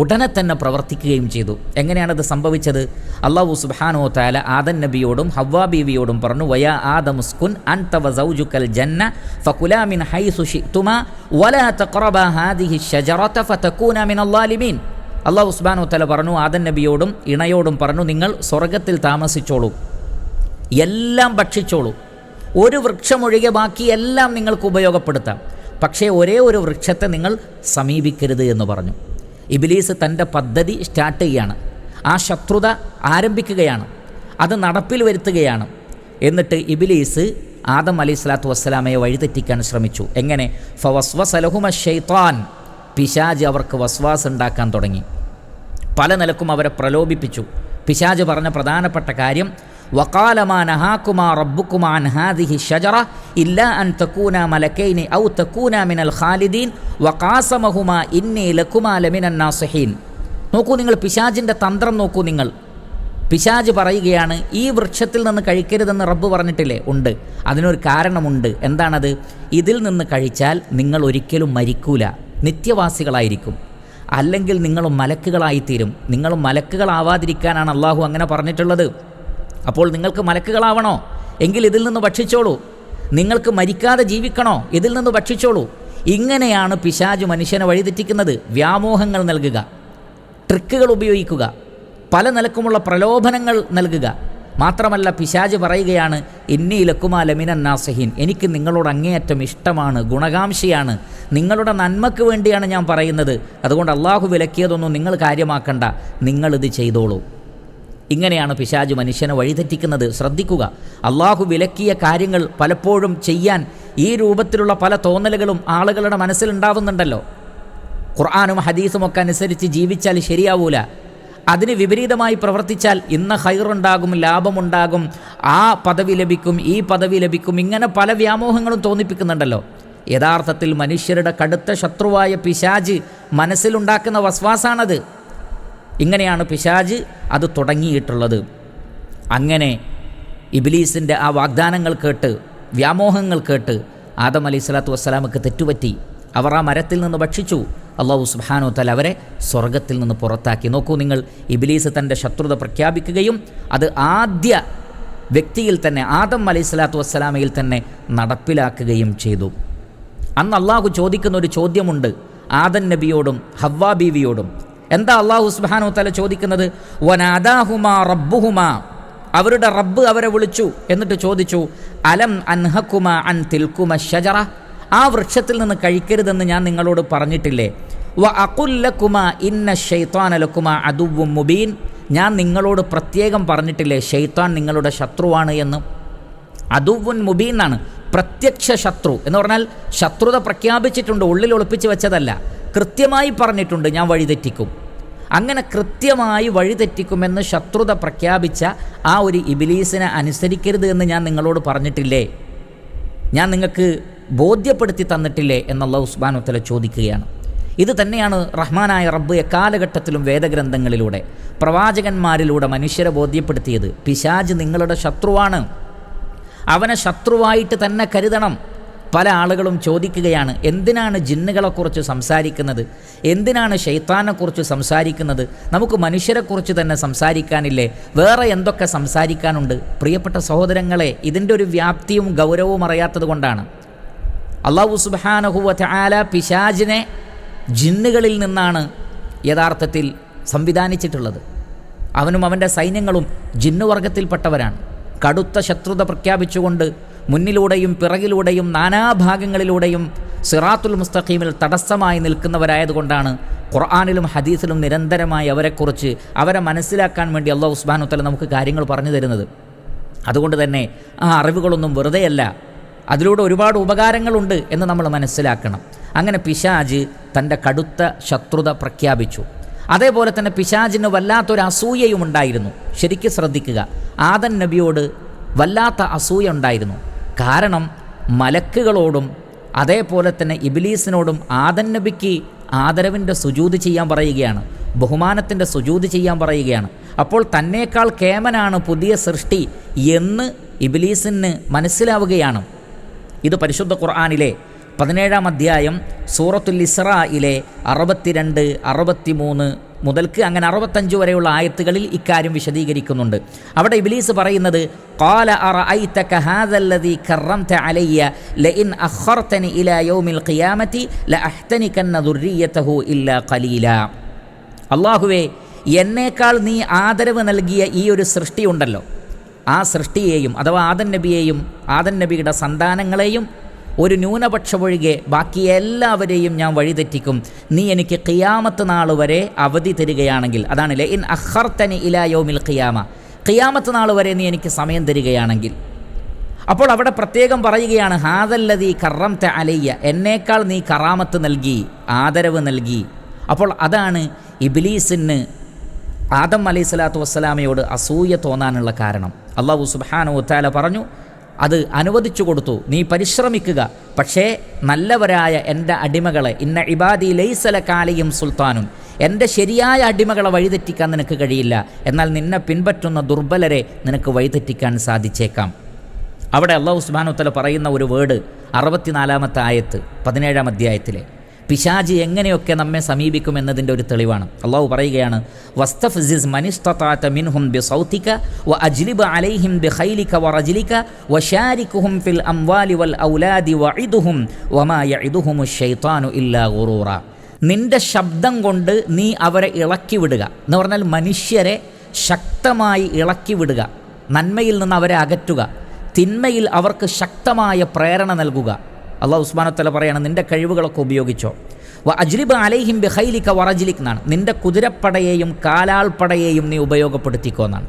ഉടനെ തന്നെ പ്രവർത്തിക്കുകയും ചെയ്തു. എങ്ങനെയാണത് സംഭവിച്ചത്? അല്ലാഹു സുബ്ഹാനഹു വ തആല ആദം നബിയോടും ഹവ്വാ ബീവിയോടും പറഞ്ഞു, വയാ ആദമുസ്കുൻ അൻത വസൗജുകൽ ജന്ന ഫകുലാ മിൻ ഹൈസു ശിഅ്തുമാ വലാ തഖറബാ ഹാദിഹി ശജറത ഫതകൂനാ മിനൽ ളാലിമീൻ. അല്ലാഹു സുബ്ഹാനഹു വ തആല പറഞ്ഞു, ആദം നബിയോടും ഇണയോടും പറഞ്ഞു, നിങ്ങൾ സ്വർഗത്തിൽ താമസിച്ചോളൂ, എല്ലാം ഭക്ഷിച്ചോളൂ, ഒരു വൃക്ഷമൊഴികെ ബാക്കി എല്ലാം നിങ്ങൾക്ക് ഉപയോഗപ്പെടുത്താം, പക്ഷേ ഒരേ ഒരു വൃക്ഷത്തെ നിങ്ങൾ സമീപിക്കരുത് എന്ന് പറഞ്ഞു. ഇബ്ലീസ് തൻ്റെ പദ്ധതി സ്റ്റാർട്ട് ചെയ്യുകയാണ്. ആ ശത്രുത ആരംഭിക്കുകയാണ്, അത് നടപ്പിൽ വരുത്തുകയാണ്. എന്നിട്ട് ഇബ്ലീസ് ആദം അലൈഹിസ്സലാത്തു വസ്സലാമയെ വഴിതെറ്റിക്കാൻ ശ്രമിച്ചു. എങ്ങനെ? ഫവസ്വസ ലഹുമ ശൈത്താൻ, പിശാജ് അവർക്ക് വസ്വാസ് ഉണ്ടാക്കാൻ തുടങ്ങി. പല നിലക്കും അവരെ പ്രലോഭിപ്പിച്ചു. പിശാജ് പറഞ്ഞ പ്രധാനപ്പെട്ട കാര്യം, വഖാല മാ നഹാകുമാ റബ്ബുകുമാ അൻ ഹാദിഹി ഷജറ ഇല്ലാ അൻ തകൂനാ മലക്കൈനി ഔ തകൂനാ മിനൽ ഖാലിദീൻ വഖാസമഹുമാ ഇന്നി ലകുമാ ലമിനൻ നാസിഹീൻ. നോക്കൂ നിങ്ങൾ, പിശാജിൻ്റെ തന്ത്രം നോക്കൂ നിങ്ങൾ. പിശാജ് പറയുകയാണ്, ഈ വൃക്ഷത്തിൽ നിന്ന് കഴിക്കരുതെന്ന് റബ്ബ് പറഞ്ഞിട്ടില്ലേ? ഉണ്ട്, അതിനൊരു കാരണമുണ്ട്. എന്താണത്? ഇതിൽ നിന്ന് കഴിച്ചാൽ നിങ്ങൾ ഒരിക്കലും മരിക്കൂല, നിത്യവാസികളായിരിക്കും, അല്ലെങ്കിൽ നിങ്ങൾ മലക്കുകളായിത്തീരും. നിങ്ങൾ മലക്കുകളാവാതിരിക്കാനാണ് അള്ളാഹു അങ്ങനെ പറഞ്ഞിട്ടുള്ളത്. അപ്പോൾ നിങ്ങൾക്ക് മലക്കുകളാവണോ? എങ്കിൽ ഇതിൽ നിന്ന് ഭക്ഷിച്ചോളൂ. നിങ്ങൾക്ക് മരിക്കാതെ ജീവിക്കണോ? ഇതിൽ നിന്ന് ഭക്ഷിച്ചോളൂ. ഇങ്ങനെയാണ് പിശാച് മനുഷ്യനെ വഴിതെറ്റിക്കുന്നത്. വ്യാമോഹങ്ങൾ നൽകുക, ട്രിക്കുകൾ ഉപയോഗിക്കുക, പല നിലക്കുമുള്ള പ്രലോഭനങ്ങൾ നൽകുക. മാത്രമല്ല പിശാച് പറയുകയാണ്, ഇന്നി ലക്കുമാ ലമിനൻ നാസിഹീൻ, എനിക്ക് നിങ്ങളോട് അങ്ങേയറ്റം ഇഷ്ടമാണ്, ഗുണകാംക്ഷയാണ്, നിങ്ങളുടെ നന്മയ്ക്ക് വേണ്ടിയാണ് ഞാൻ പറയുന്നത്. അതുകൊണ്ട് അള്ളാഹു വിലക്കിയതൊന്നും നിങ്ങൾ കാര്യമാക്കണ്ട, നിങ്ങളിത് ചെയ്തോളൂ. ഇങ്ങനെയാണ് പിശാച് മനുഷ്യനെ വഴിതെറ്റിക്കുന്നത്. ശ്രദ്ധിക്കുക, അള്ളാഹു വിലക്കിയ കാര്യങ്ങൾ പലപ്പോഴും ചെയ്യാൻ ഈ രൂപത്തിലുള്ള പല തോന്നലുകളും ആളുകളുടെ മനസ്സിലുണ്ടാവുന്നുണ്ടല്ലോ. ഖുർആനും ഹദീസും ഒക്കെ അനുസരിച്ച് ജീവിച്ചാൽ ശരിയാവൂല, അതിന് വിപരീതമായി പ്രവർത്തിച്ചാൽ ഇന്ന ഖൈറുണ്ടാകും, ലാഭമുണ്ടാകും, ആ പദവി ലഭിക്കും, ഈ പദവി ലഭിക്കും, ഇങ്ങനെ പല വ്യാമോഹങ്ങളും തോന്നിപ്പിക്കുന്നുണ്ടല്ലോ. യഥാർത്ഥത്തിൽ മനുഷ്യരുടെ കടുത്ത ശത്രുവായ പിശാച് മനസ്സിലുണ്ടാക്കുന്ന വസ്വാസാണത്. ഇങ്ങനെയാണ് പിശാച് അത് തുടങ്ങിയിട്ടുള്ളത്. അങ്ങനെ ഇബ്ലീസിൻ്റെ ആ വാഗ്ദാനങ്ങൾ കേട്ട്, വ്യാമോഹങ്ങൾ കേട്ട് ആദം അലൈഹിസ്സലാത്തു വസ്സലാമക്ക് തെറ്റുപറ്റി. അവർ ആ മരത്തിൽ നിന്ന് ഭക്ഷിച്ചു. അല്ലാഹു സുബ്ഹാനഹു വ തആല അവരെ സ്വർഗത്തിൽ നിന്ന് പുറത്താക്കി. നോക്കൂ നിങ്ങൾ, ഇബ്ലീസ് തൻ്റെ ശത്രുത പ്രഖ്യാപിക്കുകയും അത് ആദ്യ വ്യക്തിയിൽ തന്നെ, ആദം അലൈഹിസ്സലാത്തു വസ്സലാമയിൽ തന്നെ നടപ്പിലാക്കുകയും ചെയ്തു. അന്ന് അള്ളാഹു ചോദിക്കുന്ന ഒരു ചോദ്യമുണ്ട് ആദം നബിയോടും ഹവ്വാ ബീവിയോടും. എന്താ അള്ളാഹു സുബ്ഹാനഹു വ തആല ചോദിക്കുന്നത്? വനാദാഹുമാ റബ്ബുഹുമാ, അവരുടെ റബ്ബ് അവരെ വിളിച്ചു. എന്നിട്ട് ചോദിച്ചു, അലം അൻഹകുമാ അൻ തിൽകുമ ഷജറ, ആ വൃക്ഷത്തിൽ നിന്ന് കഴിക്കരുതെന്ന് ഞാൻ നിങ്ങളോട് പറഞ്ഞിട്ടില്ലേ? വ അഖുൽ ലകുമാ ഇന്ന ശൈത്വാന ലകുമാ അദുവ്വും മുബീൻ, ഞാൻ നിങ്ങളോട് പ്രത്യേകം പറഞ്ഞിട്ടില്ലേ ശൈത്താൻ നിങ്ങളുടെ ശത്രുവാണ് എന്ന്? അദുവ്വുൻ മുബീൻ എന്നാണ്, പ്രത്യക്ഷ ശത്രു എന്ന് പറഞ്ഞാൽ ശത്രുത പ്രഖ്യാപിച്ചിട്ടുണ്ട്, ഉള്ളിൽ ഒളിപ്പിച്ച് വെച്ചതല്ല, കൃത്യമായി പറഞ്ഞിട്ടുണ്ട് ഞാൻ വഴിതെറ്റിക്കും. അങ്ങനെ കൃത്യമായി വഴിതെറ്റിക്കുമെന്ന് ശത്രുത പ്രഖ്യാപിച്ച ആ ഒരു ഇബ്ലീസിനെ അനുസരിക്കരുത് എന്ന് ഞാൻ നിങ്ങളോട് പറഞ്ഞിട്ടില്ലേ? ഞാൻ നിങ്ങൾക്ക് ബോധ്യപ്പെടുത്തി തന്നിട്ടില്ലേ എന്ന് അല്ലാഹു സുബ്ഹാനഹു വ തആല ചോദിക്കുകയാണ്. ഇത് തന്നെയാണ് റഹ്മാനായ റബ്ബ് എക്കാലഘട്ടത്തിലും വേദഗ്രന്ഥങ്ങളിലൂടെ പ്രവാചകന്മാരിലൂടെ മനുഷ്യരെ ബോധ്യപ്പെടുത്തിയത്. പിശാച് നിങ്ങളുടെ ശത്രുവാണ്, അവനെ ശത്രുവായിട്ട് തന്നെ കരുതണം. പല ആളുകളും ചോദിക്കുകയാണ്, എന്തിനാണ് ജിന്നുകളെക്കുറിച്ച് സംസാരിക്കുന്നത്, എന്തിനാണ് ശൈത്താനെക്കുറിച്ച് സംസാരിക്കുന്നത്, നമുക്ക് മനുഷ്യരെക്കുറിച്ച് തന്നെ സംസാരിക്കാനില്ലേ, വേറെ എന്തൊക്കെ സംസാരിക്കാനുണ്ട്? പ്രിയപ്പെട്ട സഹോദരങ്ങളെ, ഇതിൻ്റെ ഒരു വ്യാപ്തിയും ഗൗരവവും അറിയാത്തത് കൊണ്ടാണ്. അല്ലാഹു സുബ്ഹാനഹു വ തആല പിശാചിനെ ജിന്നുകളിൽ നിന്നാണ് യഥാർത്ഥത്തിൽ സംവിധാനിച്ചിട്ടുള്ളത്. അവനും അവൻ്റെ സൈന്യങ്ങളും ജിന്നുവർഗത്തിൽപ്പെട്ടവരാണ്. കടുത്ത ശത്രുത പ്രഖ്യാപിച്ചുകൊണ്ട് മുന്നിലൂടെയും പിറകിലൂടെയും നാനാഭാഗങ്ങളിലൂടെയും സിറാത്തുൽ മുസ്തഖീമിൽ തടസ്സമായി നിൽക്കുന്നവരായതുകൊണ്ടാണ് ഖുർആനിലും ഹദീസിലും നിരന്തരമായി അവരെക്കുറിച്ച്, അവരെ മനസ്സിലാക്കാൻ വേണ്ടി അല്ലാഹു സുബ്ഹാനഹു വ തആല നമുക്ക് കാര്യങ്ങൾ പറഞ്ഞു തരുന്നത്. അതുകൊണ്ട് തന്നെ ആ അറിവുകളൊന്നും വെറുതെയല്ല, അതിലൂടെ ഒരുപാട് ഉപകാരങ്ങളുണ്ട് എന്ന് നമ്മൾ മനസ്സിലാക്കണം. അങ്ങനെ പിശാച് തൻ്റെ കടുത്ത ശത്രുത പ്രഖ്യാപിച്ചു. അതേപോലെ തന്നെ പിശാചിന് വല്ലാത്തൊരു അസൂയയും ഉണ്ടായിരുന്നു. ശരിക്കും ശ്രദ്ധിക്കുക, ആദം നബിയോട് വല്ലാത്ത അസൂയ ഉണ്ടായിരുന്നു. കാരണം മലക്കുകളോടും അതേപോലെ തന്നെ ഇബ്ലീസിനോടും ആദം നബിക്ക് ആദരവിൻ്റെ സുജൂദ് ചെയ്യാൻ പറയുകയാണ്, ബഹുമാനത്തിൻ്റെ സുജൂദ് ചെയ്യാൻ പറയുകയാണ്. അപ്പോൾ തന്നേക്കാൾ കേമനാണ് പുതിയ സൃഷ്ടി എന്ന് ഇബ്ലീസിന് മനസ്സിലാവുകയാണ്. ഇത് പരിശുദ്ധ ഖുർആനിലെ 17-ാം അധ്യായം സൂറത്തുൽ ഇസ്രായിലെ 62, 63 മുതൽക്ക് അങ്ങനെ 65 വരെയുള്ള ആയത്തുകളിൽ ഇക്കാര്യം വിശദീകരിക്കുന്നുണ്ട്. അവിടെ ഇബ്ലീസ് പറയുന്നത്, ഖാല അറഅയ്തക ഹാദല്ലദീ കറംത അലയ്യ ലഇൻ അഖർതനി ഇലാ യൗമിൽ ഖിയാമത്തി ലഅഹ്തനികന്ന ദുർരിയതഹു ഇല്ലാ ഖലീലാ. അല്ലാഹുവേ, എന്നേക്കാൾ നീ ആദരവ് നൽകിയ ഈ ഒരു സൃഷ്ടിയുണ്ടല്ലോ, ആ സൃഷ്ടിയെയും അഥവാ ആദം നബിയെയും ആദം നബിയുടെ സന്താനങ്ങളെയും ഒരു ന്യൂനപക്ഷമൊഴികെ ബാക്കി എല്ലാവരെയും ഞാൻ വഴിതെറ്റിക്കും, നീ എനിക്ക് ഖിയാമത്ത് നാൾ വരെ അവധി തരികയാണെങ്കിൽ. അതാണ് ലഇൻ അഖർതനി ഇലാ യൗമിൽ ഖിയാമ, ഖിയാമത്ത് നാൾ വരെ നീ എനിക്ക് സമയം തരികയാണെങ്കിൽ. അപ്പോൾ അവിടെ പ്രത്യേകം പറയുകയാണ്, ഹാദല്ലദീ കറംത അലയ്യ, എന്നേക്കാൾ നീ കറാമത്ത് നൽകി, ആദരവ് നൽകി. അപ്പോൾ അതാണ് ഇബ്ലീസിന് ആദം അലൈഹിസ്സലാത്തു വസ്സലാമയോട് അസൂയ തോന്നാനുള്ള കാരണം. അല്ലാഹു സുബ്ഹാനഹു വ തആല പറഞ്ഞു, അത് അനുവദിച്ചു കൊടുത്തു, നീ പരിശ്രമിക്കുക, പക്ഷേ നല്ലവരായ എൻ്റെ അടിമകളെ, ഇന്ന ഇബാദി ലൈസ ലക അലൈഹിം സുൽത്താനും, എൻ്റെ ശരിയായ അടിമകളെ വഴിതെറ്റിക്കാൻ നിനക്ക് കഴിയില്ല, എന്നാൽ നിന്നെ പിൻപറ്റുന്ന ദുർബലരെ നിനക്ക് വഴിതെറ്റിക്കാൻ സാധിച്ചേക്കാം. അവിടെ അല്ലാഹു സുബ്ഹാനഹു വ തആല പറയുന്ന ഒരു വേർഡ് 64-ാമത്തെ ആയത്ത് 17-ാം അധ്യായത്തിലെ, പിശാചി എങ്ങനെയൊക്കെ നമ്മെ സമീപിക്കുമെന്നതിൻ്റെ ഒരു തെളിവാണ്. അള്ളാഹു പറയുകയാണ്, വസ്തഫ്സിസ് മനിസ്തതാഅത മിൻഹും ബിസൗതിക വഅജ്ലിബ് അലൈഹിം ബിഖൈലിക വറജ്ലിക വശാരികുഹും ഫിൽ അംവാലി വൽ ഔലാദി വഇദുഹും വമാ യഇദുഹുമുശ് ശൈത്താനു ഇല്ലാ ഗുറൂറ. നിന്റെ ശബ്ദം കൊണ്ട് നീ അവരെ ഇളക്കി വിടുക എന്ന് പറഞ്ഞാൽ മനുഷ്യരെ ശക്തമായി ഇളക്കി വിടുക, നന്മയിൽ നിന്ന് അവരെ അകറ്റുക, തിന്മയിൽ അവർക്ക് ശക്തമായ പ്രേരണ നൽകുക. അള്ളാഹു സുബ്ഹാനഹു വ തആല പറയാണ്, നിൻ്റെ കഴിവുകളൊക്കെ ഉപയോഗിച്ചോ. അജ്ലിബ് അലൈഹിം ബിഖൈലിക വറജ്ലിക എന്നാണ്, നിൻ്റെ കുതിരപ്പടയെയും കാലാൾപ്പടയെയും നീ ഉപയോഗപ്പെടുത്തിക്കോ എന്നാണ്.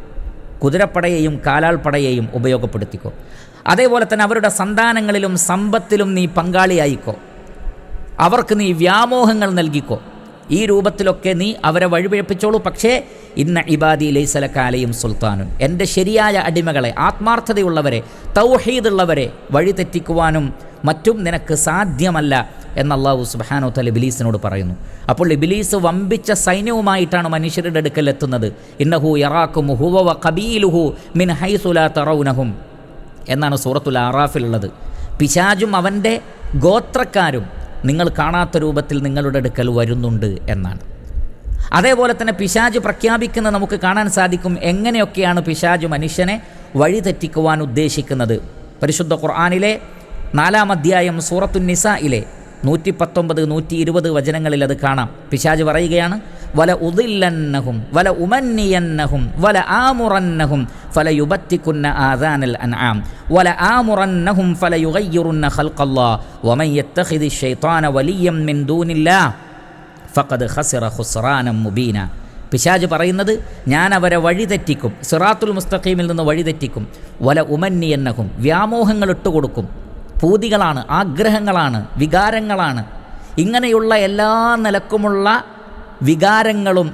കുതിരപ്പടയെയും കാലാൾപ്പടയെയും ഉപയോഗപ്പെടുത്തിക്കോ. അതേപോലെ തന്നെ അവരുടെ സന്താനങ്ങളിലും സമ്പത്തിലും നീ പങ്കാളിയായിക്കോ. അവർക്ക് നീ വ്യാമോഹങ്ങൾ നൽകിക്കോ. ഈ രൂപത്തിലൊക്കെ നീ അവരെ വഴിപിഴപ്പിച്ചോളൂ. പക്ഷേ ഇന്ന ഇബാദി ലൈസ ലക അലൈഹിം സുൽത്താനുൻ, എൻ്റെ ശരിയായ അടിമകളെ, ആത്മാർത്ഥതയുള്ളവരെ, തൗഹീദുള്ളവരെ വഴിതെറ്റിക്കുവാനും മറ്റും നിനക്ക് സാധ്യമല്ല എന്ന് അല്ലാഹു സുബ്ഹാനഹു വ തആല ഇബ്ലീസിനോട് പറയുന്നു. അപ്പോൾ ഇബ്ലീസ് വമ്പിച്ച സൈന്യവുമായിട്ടാണ് മനുഷ്യരുടെ അടുക്കൽ എത്തുന്നത്. ഇന്നഹു യറാക്കും ഹുവ വ ഖബീലുഹു മിൻ ഹൈസു ലാ തറൗനഹും എന്നാണ് സൂറത്തുൽ അറാഫിലുള്ളത്. പിശാചും അവൻ്റെ ഗോത്രക്കാരും നിങ്ങൾ കാണാത്ത രൂപത്തിൽ നിങ്ങളുടെ അടുക്കൽ വരുന്നുണ്ട് എന്നാണ്. അതേപോലെ തന്നെ പിശാച് പ്രഖ്യാപിക്കുന്നത് നമുക്ക് കാണാൻ സാധിക്കും. എങ്ങനെയൊക്കെയാണ് പിശാച് മനുഷ്യനെ വഴിതെറ്റിക്കുവാൻ ഉദ്ദേശിക്കുന്നത്? പരിശുദ്ധ ഖുർആനിലെ 4-ാം അധ്യായം സൂറത്തുൻ നിസായിലെ 119, 120 വചനങ്ങളിൽ അത് കാണാം. പിശാച് പറയുകയാണ്, വല ഉദില്ലന്നഹും വല ഉമന്നിയന്നഹും വല ആമുറന്നഹും ഫലയുബത്തികുന്ന ആദാനൽ അൻആം വല ആമുറന്നഹും ഫലയുഗയ്യിറുന്ന ഖൽഖല്ലാഹ് വമൻ യത്തഖിദി ശൈത്താന വലിയ്യൻ മിൻ ദൂനില്ലാഹ് ഫഖദ് ഖസിറ ഖുസ്റാനം മുബീന. പിശാച് പറയുന്നത്, ഞാൻ അവരെ വഴിതെറ്റിക്കും, സിറാത്തുൽ മുസ്തഖീമിൽ നിന്ന് വഴിതെറ്റിക്കും. വല ഉമന്നിയന്നഹും, വ്യാമോഹങ്ങൾ ഇട്ടുകൊടുക്കും. പൂതികളാണ്, ആഗ്രഹങ്ങളാണ്, വികാരങ്ങളാണ്. ഇങ്ങനെയുള്ള എല്ലാ നിലക്കുമുള്ള വികാരങ്ങളും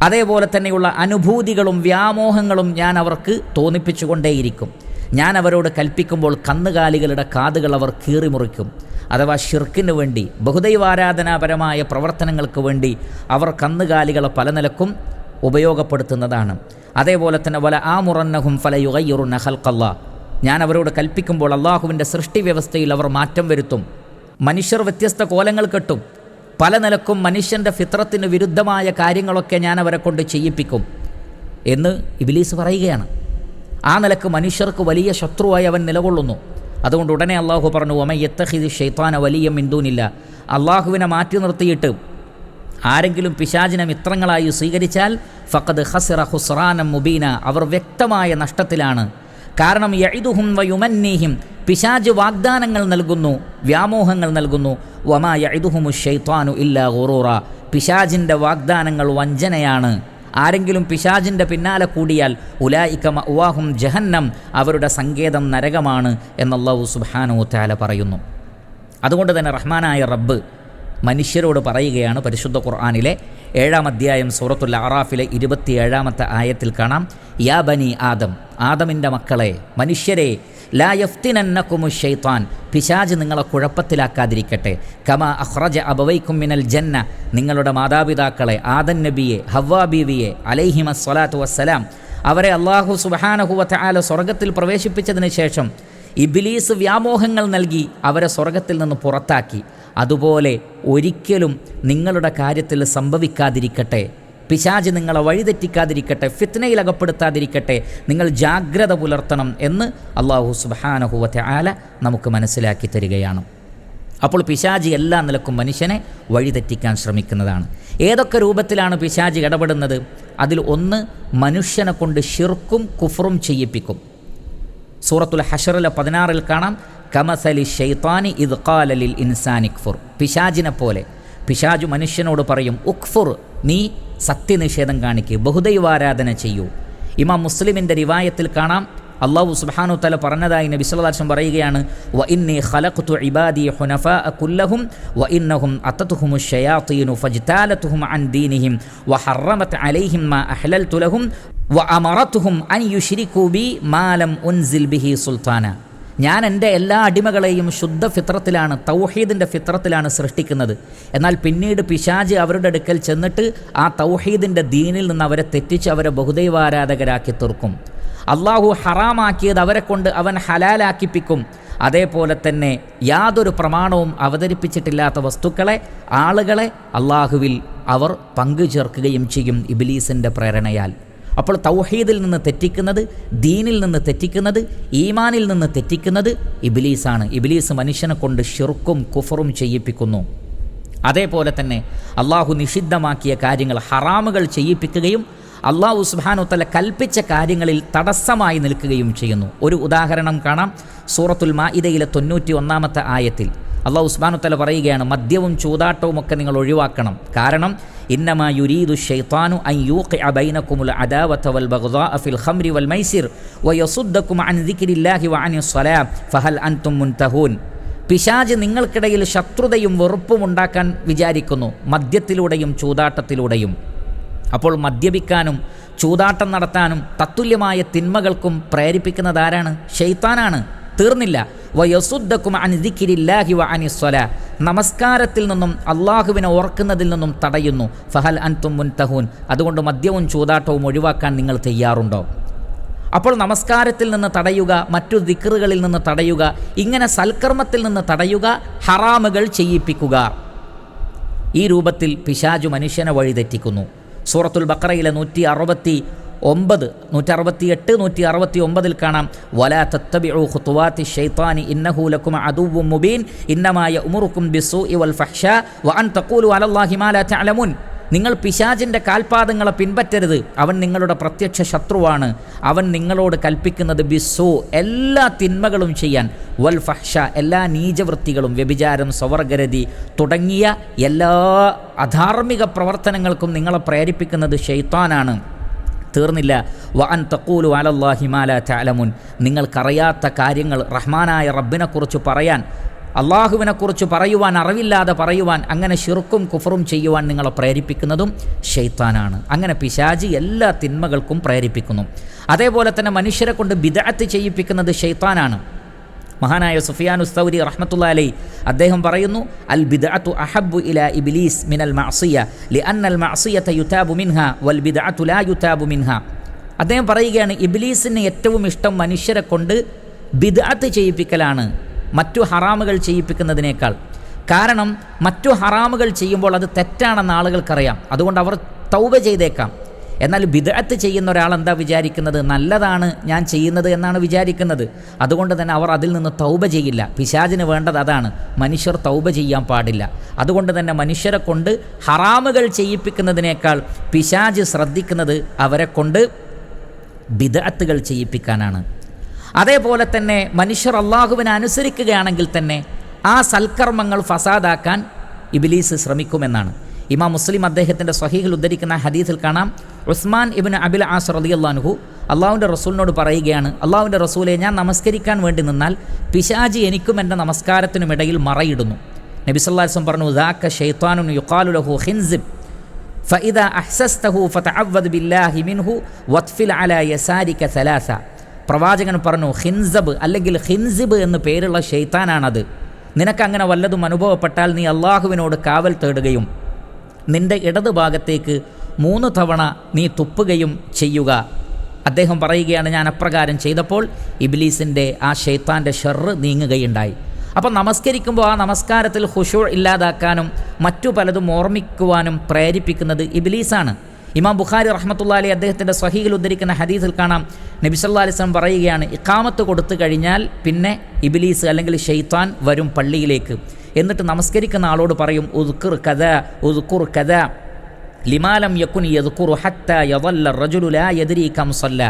അതേപോലെ തന്നെയുള്ള അനുഭൂതികളും വ്യാമോഹങ്ങളും ഞാൻ അവർക്ക് തോന്നിപ്പിച്ചുകൊണ്ടേയിരിക്കും. ഞാൻ അവരോട് കൽപ്പിക്കുമ്പോൾ കന്നുകാലികളുടെ കാതുകൾ അവർ കീറിമുറിക്കും. അഥവാ ഷിർക്കിന് വേണ്ടി, ബഹുദൈവാരാധനാപരമായ പ്രവർത്തനങ്ങൾക്ക് വേണ്ടി അവർ കന്നുകാലികളെ പല നിലക്കും ഉപയോഗപ്പെടുത്തുന്നതാണ്. അതേപോലെ തന്നെ വല ആമുറന്നഹും ഫലയുഗയ്യിറുന്ന ഖൽഖല്ലാഹ്, ഞാൻ അവരോട് കൽപ്പിക്കുമ്പോൾ അള്ളാഹുവിൻ്റെ സൃഷ്ടി വ്യവസ്ഥയിൽ അവർ മാറ്റം വരുത്തും. മനുഷ്യർ വ്യത്യസ്ത കോലങ്ങൾ കെട്ടും. പല നിലക്കും മനുഷ്യൻ്റെ ഫിത്രത്തിന് വിരുദ്ധമായ കാര്യങ്ങളൊക്കെ ഞാൻ അവരെ കൊണ്ട് ചെയ്യിപ്പിക്കും എന്ന് ഇബ്ലീസ് പറയുകയാണ്. ആ നിലക്ക് മനുഷ്യർക്ക് വലിയ ശത്രുവായി അവൻ നിലകൊള്ളുന്നു. അതുകൊണ്ട് ഉടനെ അള്ളാഹു പറഞ്ഞു, വമൻ യത്തഖിദി ശൈത്താന വലിയ്യൻ മിൻ ദൂനില്ലാഹ്, അള്ളാഹുവിനെ മാറ്റി നിർത്തിയിട്ട് ആരെങ്കിലും പിശാചിനെ മിത്രങ്ങളായി സ്വീകരിച്ചാൽ ഫഖദ് ഖസിറ ഖുസ്റാനം മുബീന, അവർ വ്യക്തമായ നഷ്ടത്തിലാണ്. കാരണം യഇദുഹും വയുമന്നീഹിം, പിശാച് വാഗ്ദാനങ്ങൾ നൽകുന്നു, വ്യാമോഹങ്ങൾ നൽകുന്നു. വമാ യഇദുഹുമുശ് ശൈത്താനു ഇല്ലാ ഗുറൂറ, പിശാചിൻ്റെ വാഗ്ദാനങ്ങൾ വഞ്ചനയാണ്. ആരെങ്കിലും പിശാചിൻ്റെ പിന്നാലെ കൂടിയാൽ ഉലായിക മഅവാഹും ജഹന്നം, അവരുടെ സങ്കേതം നരകമാണ് എന്നല്ലാഹു സുബ്ഹാനഹു വ തആല പറയുന്നു. അതുകൊണ്ട് തന്നെ റഹ്മാനായ റബ്ബ് മനുഷ്യരോട് പറയുകയാണ്. പരിശുദ്ധ ഖുർആനിലെ 7-ാം അധ്യായം സൂറത്തുൽ അറാഫിലെ 27-ാമത്തെ ആയത്തിൽ കാണാം, യാ ബനി ആദം, ആദമിൻ്റെ മക്കളെ, മനുഷ്യരെ, ലാ യഫ്തിനന്നകുമുശ് ശൈത്താൻ, പിശാച് നിങ്ങളെ കുഴപ്പത്തിലാക്കാതിരിക്കട്ടെ. കമാ അഖ്റജ അബവൈക്കും മിനൽ ജന്ന, നിങ്ങളുടെ മാതാപിതാക്കളെ ആദം നബിയെ ഹവ്വാ ബീവിയെ അലൈഹിമസ്സലാത്തു വസ്സലാം, അവരെ അല്ലാഹു സുബ്ഹാനഹു വ തആല സ്വർഗ്ഗത്തിൽ പ്രവേശിപ്പിച്ചതിന് ശേഷം ഇബ്ലീസ് വ്യാമോഹങ്ങൾ നൽകി അവരെ സ്വർഗ്ഗത്തിൽ നിന്ന് പുറത്താക്കി. അതുപോലെ ഒരിക്കലും നിങ്ങളുടെ കാര്യത്തിൽ സംഭവിക്കാതിരിക്കട്ടെ. പിശാച് നിങ്ങളെ വഴിതെറ്റിക്കാതിരിക്കട്ടെ, ഫിത്നയിൽ അകപ്പെടുത്താതിരിക്കട്ടെ, നിങ്ങൾ ജാഗ്രത പുലർത്തണം എന്ന് അല്ലാഹു സുബ്ഹാനഹു വ തആല നമുക്ക് മനസ്സിലാക്കി തരികയാണ്. അപ്പോൾ പിശാച് എല്ലാ നിലക്കും മനുഷ്യനെ വഴിതെറ്റിക്കാൻ ശ്രമിക്കുന്നതാണ്. ഏതൊക്കെ രൂപത്തിലാണ് പിശാച് ഇടപെടുന്നത്? അതിൽ ഒന്ന്, മനുഷ്യനെ കൊണ്ട് ശിർക്കും കുഫറും ചെയ്യിപ്പിക്കും. സൂറത്തുൽ ഹശറിലെ 16-ൽ കാണാം, കമസലി ശൈത്താനി ഇദ് ഖാല ലിൽ ഇൻസാനി ക്ഫുർ, പിശാചിനെ പോലെ. പിശാചു മനുഷ്യനോട് പറയും, ഉക്ഫുർ, നീ സത്യനിഷേധം കാണിക്കുക, ബഹുദൈവാരാധന ചെയ്യൂ. ഇമാം മുസ്ലിമിൻ്റെ റിവായത്തിൽ കാണാം, അല്ലാഹു സുബ്ഹാനഹു തആല പറഞ്ഞതായി നബി സല്ലല്ലാഹു അലൈഹി വസല്ലം പറയുകയാണ്, വ ഇന്നി ഖലഖ്തു ഇബാദി ഹുനഫാഅ കുല്ലഹും വ ഇന്നഹും അത്തതുഹുമുശ് ശയാത്തീനു ഫജ്താലതുഹും അൻ ദീനിഹിം വ ഹറമത് അലൈഹിം മാ അഹ്ലൽതു ലഹും വ അമറതുഹും അൻ യുശ്രികൂ ബി മാ ലം ഉൻസിൽ ബിഹി സുൽത്താന. ഞാൻ എൻ്റെ എല്ലാ അടിമകളെയും ശുദ്ധ ഫിത്രത്തിലാണ്, തൗഹീദിൻ്റെ ഫിത്രത്തിലാണ് സൃഷ്ടിക്കുന്നത്. എന്നാൽ പിന്നീട് പിശാച് അവരുടെ അടുക്കൽ ചെന്നിട്ട് ആ തൗഹീദിൻ്റെ ദീനിൽ നിന്ന് അവരെ തെറ്റിച്ച് അവരെ ബഹുദൈവാരാധകരാക്കി തീർക്കും. അള്ളാഹു ഹറാമാക്കിയത് അവരെ കൊണ്ട് അവൻ ഹലാലാക്കിപ്പിക്കും. അതേപോലെ തന്നെ യാതൊരു പ്രമാണവും അവതരിപ്പിച്ചിട്ടില്ലാത്ത വസ്തുക്കളെ, ആളുകളെ അള്ളാഹുവിൽ അവർ പങ്കു ചേർക്കുകയും ചെയ്യും ഇബ്ലീസിൻ്റെ പ്രേരണയാൽ. അപ്പോൾ തൗഹീദിൽ നിന്ന് തെറ്റിക്കുന്നത്, ദീനിൽ നിന്ന് തെറ്റിക്കുന്നത്, ഈമാനിൽ നിന്ന് തെറ്റിക്കുന്നത് ഇബ്ലീസാണ്. ഇബ്ലീസ് മനുഷ്യനെ കൊണ്ട് ശിർക്കും കുഫറും ചെയ്യിപ്പിക്കുന്നു. അതേപോലെ തന്നെ അള്ളാഹു നിഷിദ്ധമാക്കിയ കാര്യങ്ങൾ, ഹറാമുകൾ ചെയ്യിപ്പിക്കുകയും അള്ളാഹു സുബ്ഹാനഹു വതആല കൽപ്പിച്ച കാര്യങ്ങളിൽ തടസ്സമായി നിൽക്കുകയും ചെയ്യുന്നു. ഒരു ഉദാഹരണം കാണാം. സൂറത്തുൽ മാഇദയിലെ 91-ാമത്തെ ആയത്തിൽ അള്ളാഹു സുബ്ഹാനഹു വതആല പറയുകയാണ്, മദ്യവും ചൂതാട്ടവും ഒക്കെ നിങ്ങൾ ഒഴിവാക്കണം. കാരണം ഇന്നമാ യുരീദു ശൈത്താനു അൻ യൂഖിഅ ബൈനകുമുൽ അദാവത വൽ ബഗ്ദാഅ ഫിൽ ഖംരി വൽ മൈസിർ വയസുദ്ദകും അൻ ദിക്രില്ലാഹി വഅനിസ് സ്വലാത്ത് ഫഹൽ അൻതും മുൻതഹൂൻ. പിശാച് നിങ്ങൾക്കിടയിൽ ശത്രുതയും വെറുപ്പും ഉണ്ടാക്കാൻ വിചാരിക്കുന്നു, മദ്യത്തിലൂടെയും ചൂതാട്ടത്തിലൂടെയും. അപ്പോൾ മദ്യപിക്കാനും ചൂതാട്ടം നടത്താനും തത്തുല്യമായ തിന്മകൾക്കും പ്രേരിപ്പിക്കുന്നത് ആരാണ്? ശൈത്താനാണ്. തീർന്നില്ല, വയസുദ്ദകും അൻ ദിക്രില്ലാഹി വഅനിസ് സ്വലാത്ത്, നമസ്കാരത്തിൽ നിന്നും അള്ളാഹുവിനെ ഓർക്കുന്നതിൽ നിന്നും തടയുന്നു. ഫഹൽ അൻതും മുൻതഹൂൻ, അതുകൊണ്ട് മദ്യവും ചൂതാട്ടവും ഒഴിവാക്കാൻ നിങ്ങൾ തയ്യാറുണ്ടോ? അപ്പോൾ നമസ്കാരത്തിൽ നിന്ന് തടയുക, മറ്റു ദിക്റുകളിൽ നിന്ന് തടയുക, ഇങ്ങനെ സൽക്കർമ്മത്തിൽ നിന്ന് തടയുക, ഹറാമുകൾ ചെയ്യിപ്പിക്കുക. ഈ രൂപത്തിൽ പിശാചു മനുഷ്യനെ വഴിതെറ്റിക്കുന്നു. സൂറത്തുൽ ബഖറയിലെ 168, 168, 169 കാണാം, വലാ തത്തബിഉ ഖുതുവാതി ശൈത്താനി ഇന്നഹു ലക്കും അദുവ്വുൻ മുബീൻ ഇന്നമാ യഅ്മുറുക്കും ബിസ്സൂഇ വൽ ഫഹ്ശാ വഅൻ തഖൂലു അലല്ലാഹി മാ ലാ തഅലമൂൻ. നിങ്ങൾ പിശാചിൻ്റെ കാൽപാദങ്ങളെ പിൻപറ്റരുത്, അവൻ നിങ്ങളുടെ പ്രത്യക്ഷ ശത്രുവാണ്. അവൻ നിങ്ങളോട് കൽപ്പിക്കുന്നത് ബിസ്സൂ, എല്ലാ തിന്മകളും ചെയ്യാൻ, വൽ ഫഹ്ഷ, എല്ലാ നീചവൃത്തികളും, വ്യഭിചാരം, സ്വവർഗരതി തുടങ്ങിയ എല്ലാ അധാർമിക പ്രവർത്തനങ്ങൾക്കും നിങ്ങളെ പ്രേരിപ്പിക്കുന്നത് ശൈത്താനാണ്. തീർന്നില്ല, വഅൻ തഖൂലു അലല്ലാഹി മാ ലാ തഅലമൂൻ, നിങ്ങൾക്കറിയാത്ത കാര്യങ്ങൾ റഹ്മാനായ റബ്ബിനെക്കുറിച്ച് പറയാൻ, അള്ളാഹുവിനെക്കുറിച്ച് പറയുവാൻ, അറിവില്ലാതെ പറയുവാൻ, അങ്ങനെ ശിർക്കും കുഫറും ചെയ്യുവാൻ നിങ്ങളെ പ്രേരിപ്പിക്കുന്നതും ശൈത്താനാണ്. അങ്ങനെ പിശാചി എല്ലാ തിന്മകൾക്കും പ്രേരിപ്പിക്കുന്നു. അതേപോലെ തന്നെ മനുഷ്യരെ കൊണ്ട് ബിദ്അത്ത് ചെയ്യിപ്പിക്കുന്നത് ശൈത്താനാണ്. മഹാനായ സുഫിയാനു സൗരി റഹ്മത്തുള്ളാഹി അലൈഹി അദ്ദേഹം പറയുന്നു, അൽ ബിദ്അത്തു അഹബ്ബു ഇലാ ഇബ്ലീസ് മിനൽ മഅസിയ ലിഅന്നൽ മഅസിയത യുതാബു മിൻഹാ വൽ ബിദ്അത്തു ലാ യുതാബു മിൻഹാ. അദ്ദേഹം പറയുകയാണ്, ഇബ്ലീസിന് ഏറ്റവും ഇഷ്ടം മനുഷ്യരെ കൊണ്ട് ബിദ്അത്ത് ചെയ്യിപ്പിക്കലാണ് മറ്റു ഹറാമുകൾ ചെയ്യിപ്പിക്കുന്നതിനേക്കാൾ. കാരണം മറ്റു ഹറാമുകൾ ചെയ്യുമ്പോൾ അത് തെറ്റാണെന്ന് ആളുകൾക്കറിയാം, അതുകൊണ്ട് അവർ തൗബ ചെയ്തേക്കാം. എന്നാൽ ബിദ്അത്ത് ചെയ്യുന്ന ഒരാൾ എന്താ വിചാരിക്കുന്നത്? നല്ലതാണ് ഞാൻ ചെയ്യുന്നത് എന്നാണ് വിചാരിക്കുന്നത്. അതുകൊണ്ട് തന്നെ അവർ അതിൽ നിന്ന് തൗബ ചെയ്യില്ല. പിശാചിന് വേണ്ടത് അതാണ്, മനുഷ്യർ തൗബ ചെയ്യാൻ പാടില്ല. അതുകൊണ്ട് തന്നെ മനുഷ്യരെ കൊണ്ട് ഹറാമുകൾ ചെയ്യിപ്പിക്കുന്നതിനേക്കാൾ പിശാച് ശ്രദ്ധിക്കുന്നത് അവരെ കൊണ്ട് ബിദ്അത്തുകൾ ചെയ്യിപ്പിക്കാനാണ്. അതേപോലെ തന്നെ മനുഷ്യർ അള്ളാഹുവിനെ അനുസരിക്കുകയാണെങ്കിൽ തന്നെ ആ സൽക്കർമ്മങ്ങൾ ഫസാദാക്കാൻ ഇബ്ലീസ് ശ്രമിക്കുമെന്നാണ്. ഇമാം മുസ്ലിം അദ്ദേഹത്തിൻ്റെ സ്വഹീഹിൽ ഉദ്ധരിക്കുന്ന ഹദീസിൽ കാണാം, ഉസ്മാൻ ഇബ്നു അബിൽ ആസ് റളിയല്ലാഹു അൻഹു അള്ളാഹുവിൻ്റെ റസൂലിനോട് പറയുകയാണ്, അള്ളാഹുവിൻ്റെ റസൂലെ, ഞാൻ നമസ്കരിക്കാൻ വേണ്ടി നിന്നാൽ പിശാചി എനിക്കും എൻ്റെ നമസ്കാരത്തിനുമിടയിൽ മറയിടുന്നു. നബി സല്ലല്ലാഹു അലൈഹി വസല്ലം പറഞ്ഞു, ദാക ശൈത്താനുൻ യുഖാലു ലഹു ഖിൻസിബ് ഫഇദാ അഹ്സസ്തഹു ഫതഅവ്വദ് ബില്ലാഹി മിൻഹു വത്ഫിൽ അലാ യസാരിക സലാസ. പ്രവാചകൻ പറഞ്ഞു, ഖിൻസബ് അല്ലെങ്കിൽ ഖിൻസിബ് എന്ന് പേരുള്ള ശൈത്താനാണത്. നിനക്കങ്ങനെ വല്ലതും അനുഭവപ്പെട്ടാൽ നീ അള്ളാഹുവിനോട് കാവൽ തേടുകയും നിൻ്റെ ഇടത് ഭാഗത്തേക്ക് 3 തവണ നീ തുപ്പുകയും ചെയ്യുക. അദ്ദേഹം പറയുകയാണ്, ഞാൻ അപ്രകാരം ചെയ്തപ്പോൾ ഇബ്ലീസിൻ്റെ ആ ശൈത്താൻ്റെ ഷർറ് നീങ്ങുകയുണ്ടായി. അപ്പം നമസ്കരിക്കുമ്പോൾ ആ നമസ്കാരത്തിൽ ഖുശൂ ഇല്ലാതാക്കാനും മറ്റു പലതും ഓർമ്മിക്കുവാനും പ്രേരിപ്പിക്കുന്നത് ഇബ്ലീസാണ്. ഇമാം ബുഖാരി റഹ്മത്തുള്ളാഹി അലൈഹി അദ്ദേഹത്തിൻ്റെ സ്വഹീഹിൽ ഉദ്ധരിക്കുന്ന ഹദീസിൽ കാണാം, നബി സല്ലല്ലാഹു അലൈഹി വസല്ലം പറയുകയാണ്, ഇഖാമത്ത് കൊടുത്തു കഴിഞ്ഞാൽ പിന്നെ ഇബ്ലീസ് അല്ലെങ്കിൽ ശൈത്താൻ വരും പള്ളിയിലേക്ക്. എന്നിട്ട് നമസ്കരിക്കുന്ന ആളോട് പറയും, ഉദ്കുർ കദാ ഉദ്കുർ കദാ ലിമാലം യകുൻ യദ്കുറു ഹത്താ യദല്ല റജുലു ലാ യദ്രി കം സല്ല.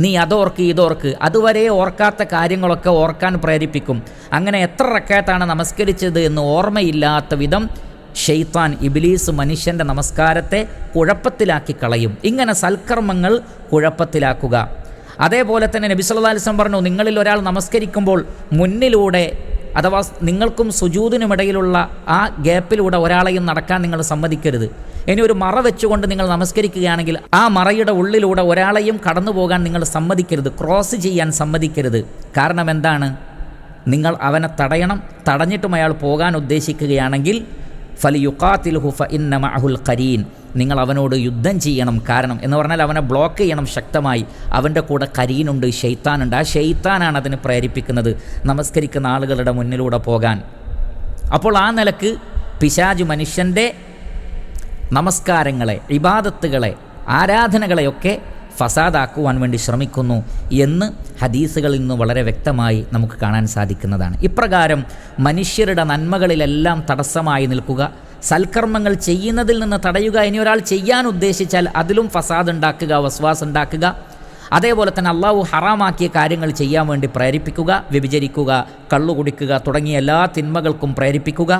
നീ അതോർക്ക് ഇതോർക്ക്, അതുവരെ ഓർക്കാത്ത കാര്യങ്ങളൊക്കെ ഓർക്കാൻ പ്രേരിപ്പിക്കും. അങ്ങനെ എത്ര റക്അത്താണ് നമസ്കരിച്ചത് എന്ന് ഓർമ്മയില്ലാത്ത വിധം ഷെയ്ത്താൻ ഇബ്ലീസ് മനുഷ്യൻ്റെ നമസ്കാരത്തെ കുഴപ്പത്തിലാക്കി കളയും. ഇങ്ങനെ സൽക്കർമ്മങ്ങൾ കുഴപ്പത്തിലാക്കുക. അതേപോലെ തന്നെ നബി സല്ലല്ലാഹു അലൈഹി വസല്ലം പറഞ്ഞു, നിങ്ങളിൽ ഒരാൾ നമസ്കരിക്കുമ്പോൾ മുന്നിലൂടെ അഥവാ നിങ്ങൾക്കും സുജൂദിനുമിടയിലുള്ള ആ ഗ്യാപ്പിലൂടെ ഒരാളെയും നടക്കാൻ നിങ്ങൾ സമ്മതിക്കരുത്. ഇനി ഒരു മറ വെച്ചുകൊണ്ട് നിങ്ങൾ നമസ്കരിക്കുകയാണെങ്കിൽ ആ മറയുടെ ഉള്ളിലൂടെ ഒരാളെയും കടന്നു പോകാൻ നിങ്ങൾ സമ്മതിക്കരുത്, ക്രോസ് ചെയ്യാൻ സമ്മതിക്കരുത്. കാരണം എന്താണ്? നിങ്ങൾ അവനെ തടയണം. തടഞ്ഞിട്ടും അയാൾ പോകാൻ ഉദ്ദേശിക്കുകയാണെങ്കിൽ ഫലിയുഖാതിൽഹു ഫഇന്ന മഅഹുൽ ഖരീൻ, നിങ്ങൾ അവനോട് യുദ്ധം ചെയ്യണം. കാരണം എന്ന് പറഞ്ഞാൽ അവനെ ബ്ലോക്ക് ചെയ്യണം ശക്തമായി. അവൻ്റെ കൂടെ കരീനുണ്ട്, ശൈത്താനുണ്ട്. ആ ശൈത്താനാണ് അതിന് പ്രേരിപ്പിക്കുന്നത് നമസ്കരിക്കുന്ന ആളുകളുടെ മുന്നിലൂടെ പോകാൻ. അപ്പോൾ ആ നിലക്ക് പിശാച് മനുഷ്യൻ്റെ നമസ്കാരങ്ങളെ, ഇബാദത്തുകളെ, ആരാധനകളെയൊക്കെ ഫസാദാക്കുവാൻ വേണ്ടി ശ്രമിക്കുന്നു എന്ന് ഹദീസുകളിൽ നിന്ന് വളരെ വ്യക്തമായി നമുക്ക് കാണാൻ സാധിക്കുന്നതാണ്. ഇപ്രകാരം മനുഷ്യരുടെ നന്മകളിലെല്ലാം തടസ്സമായി നിൽക്കുക, സൽക്കർമ്മങ്ങൾ ചെയ്യുന്നതിൽ നിന്ന് തടയുക, ഇനി ഒരാൾ ചെയ്യാൻ ഉദ്ദേശിച്ചാൽ അതിലും ഫസാദ് ഉണ്ടാക്കുക, വസ്വാസ് ഉണ്ടാക്കുക, അതേപോലെ തന്നെ അള്ളാഹു ഹറാമാക്കിയ കാര്യങ്ങൾ ചെയ്യാൻ വേണ്ടി പ്രേരിപ്പിക്കുക, വ്യഭിചരിക്കുക, കള്ളുകുടിക്കുക തുടങ്ങിയ എല്ലാ തിന്മകൾക്കും പ്രേരിപ്പിക്കുക,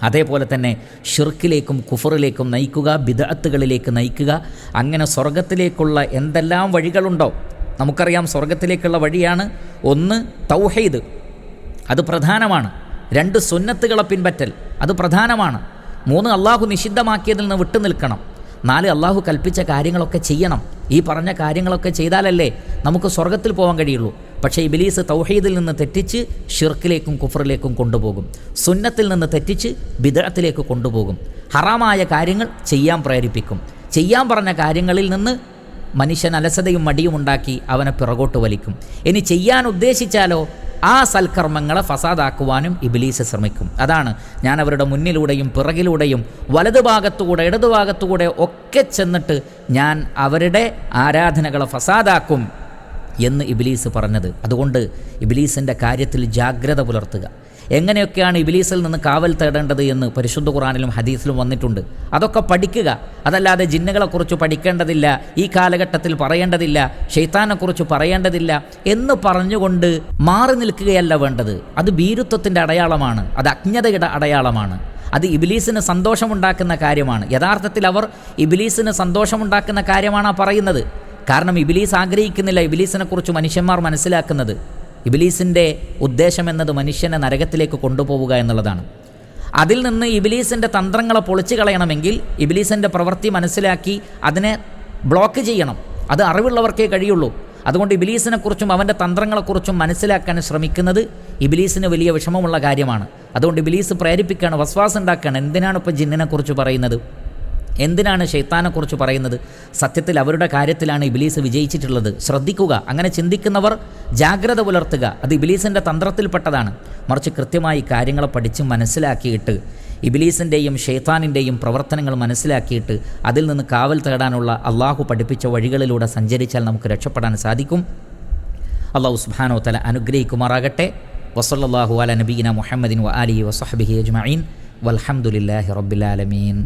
അതേപോലെ തന്നെ ഷിർക്കിലേക്കും കുഫറിലേക്കും നയിക്കുക, ബിദ്അത്തുകളിലേക്ക് നയിക്കുക. അങ്ങനെ സ്വർഗത്തിലേക്കുള്ള എന്തെല്ലാം വഴികളുണ്ടോ, നമുക്കറിയാം സ്വർഗത്തിലേക്കുള്ള വഴിയാണ് 1 തൗഹീദ്, അത് പ്രധാനമാണ്. 2 സുന്നത്തുകളെ പിൻപറ്റൽ, അത് പ്രധാനമാണ്. 3 അള്ളാഹു നിഷിദ്ധമാക്കിയതിൽ നിന്ന് വിട്ടു നിൽക്കണം. 4 അള്ളാഹു കൽപ്പിച്ച കാര്യങ്ങളൊക്കെ ചെയ്യണം. ഈ പറഞ്ഞ കാര്യങ്ങളൊക്കെ ചെയ്താലല്ലേ നമുക്ക് സ്വർഗത്തിൽ പോകാൻ കഴിയുള്ളൂ. പക്ഷേ ഇബ്ലീസ് തൗഹീദിൽ നിന്ന് തെറ്റിച്ച് ഷിർക്കിലേക്കും കുഫറിലേക്കും കൊണ്ടുപോകും, സുന്നത്തിൽ നിന്ന് തെറ്റിച്ച് ബിദ്അത്തിലേക്ക് കൊണ്ടുപോകും, ഹറാമായ കാര്യങ്ങൾ ചെയ്യാൻ പ്രേരിപ്പിക്കും, ചെയ്യാൻ പറഞ്ഞ കാര്യങ്ങളിൽ നിന്ന് മനുഷ്യൻ അലസതയും മടിയും ഉണ്ടാക്കി അവനെ പിറകോട്ട് വലിക്കും. ഇനി ചെയ്യാൻ ഉദ്ദേശിച്ചാലോ ആ സൽക്കർമ്മങ്ങളെ ഫസാദാക്കുവാനും ഇബ്ലീസ് ശ്രമിക്കും. അതാണ് ഞാൻ അവരുടെ മുന്നിലൂടെയും പിറകിലൂടെയും വലതുഭാഗത്തുകൂടെ ഇടതുഭാഗത്തുകൂടെ ഒക്കെ ചെന്നിട്ട് ഞാൻ അവരുടെ ആരാധനകളെ ഫസാദാക്കും എന്ന് ഇബ്ലീസ് പറഞ്ഞത്. അതുകൊണ്ട് ഇബ്ലീസിൻ്റെ കാര്യത്തിൽ ജാഗ്രത പുലർത്തുക. എങ്ങനെയൊക്കെയാണ് ഇബ്ലീസിൽ നിന്ന് കാവൽ തേടേണ്ടത് എന്ന് പരിശുദ്ധ ഖുർആനിലും ഹദീസിലും വന്നിട്ടുണ്ട്. അതൊക്കെ പഠിക്കുക. അതല്ലാതെ ജിന്നുകളെക്കുറിച്ച് പഠിക്കേണ്ടതില്ല, ഈ കാലഘട്ടത്തിൽ പറയേണ്ടതില്ല, ശൈത്താനെക്കുറിച്ച് പറയേണ്ടതില്ല എന്ന് പറഞ്ഞുകൊണ്ട് മാറി നിൽക്കുകയല്ല വേണ്ടത്. അത് ഭീരുത്വത്തിൻ്റെ അടയാളമാണ്, അത് അജ്ഞതയുടെ അടയാളമാണ്, അത് ഇബ്ലീസിന് സന്തോഷമുണ്ടാക്കുന്ന കാര്യമാണ്. യഥാർത്ഥത്തിൽ അവർ ഇബ്ലീസിന് സന്തോഷമുണ്ടാക്കുന്ന കാര്യമാണ് പറയുന്നത്. കാരണം ഇബ്ലീസ് ആഗ്രഹിക്കുന്നില്ല ഇബ്ലീസിനെക്കുറിച്ച് മനുഷ്യന്മാർ മനസ്സിലാക്കുന്നത്. ഇബ്ലീസിൻ്റെ ഉദ്ദേശം എന്നത് മനുഷ്യനെ നരകത്തിലേക്ക് കൊണ്ടുപോവുക എന്നുള്ളതാണ്. അതിൽ നിന്ന് ഇബ്ലീസിൻ്റെ തന്ത്രങ്ങളെ പൊളിച്ചു കളയണമെങ്കിൽ ഇബ്ലീസിൻ്റെ പ്രവൃത്തി മനസ്സിലാക്കി അതിനെ ബ്ലോക്ക് ചെയ്യണം. അത് അറിവുള്ളവർക്കേ കഴിയുള്ളൂ. അതുകൊണ്ട് ഇബ്ലീസിനെക്കുറിച്ചും അവൻ്റെ തന്ത്രങ്ങളെക്കുറിച്ചും മനസ്സിലാക്കാൻ ശ്രമിക്കുന്നത് ഇബ്ലീസിന് വലിയ വിഷമമുള്ള കാര്യമാണ്. അതുകൊണ്ട് ഇബ്ലീസ് പ്രേരിപ്പിക്കുകയാണ്, വസ്വാസ് ഉണ്ടാക്കുകയാണ്. എന്തിനാണ് ഇപ്പോൾ ജിന്നിനെക്കുറിച്ച് പറയുന്നത്, എന്തിനാണ് ശൈത്താനെക്കുറിച്ച് പറയുന്നത്? സത്യത്തിൽ അവരുടെ കാര്യത്തിലാണ് ഇബ്ലീസ് വിജയിച്ചിട്ടുള്ളത്. ശ്രദ്ധിക്കുക. അങ്ങനെ ചിന്തിക്കുന്നവർ ജാഗ്രത പുലർത്തുക. അത് ഇബ്ലീസിൻ്റെ തന്ത്രത്തിൽപ്പെട്ടതാണ്. മറിച്ച് കൃത്യമായി കാര്യങ്ങളെ പഠിച്ച് മനസ്സിലാക്കിയിട്ട് ഇബ്ലീസിൻ്റെയും ശൈത്താനിൻ്റെയും പ്രവർത്തനങ്ങൾ മനസ്സിലാക്കിയിട്ട് അതിൽ നിന്ന് കാവൽ തേടാനുള്ള അള്ളാഹു പഠിപ്പിച്ച വഴികളിലൂടെ സഞ്ചരിച്ചാൽ നമുക്ക് രക്ഷപ്പെടാൻ സാധിക്കും. അള്ളാഹു സുബ്ഹാനഹു വ തആല അനുഗ്രഹിക്കുമാറാകട്ടെ. വസല്ലല്ലാഹു അലാ നബിയിന മുഹമ്മദിൻ വ ആലിഹി വസഹ്ബിഹി അജ്മഈൻ വൽഹംദുലില്ലാഹി റബ്ബിൽ ആലമീൻ.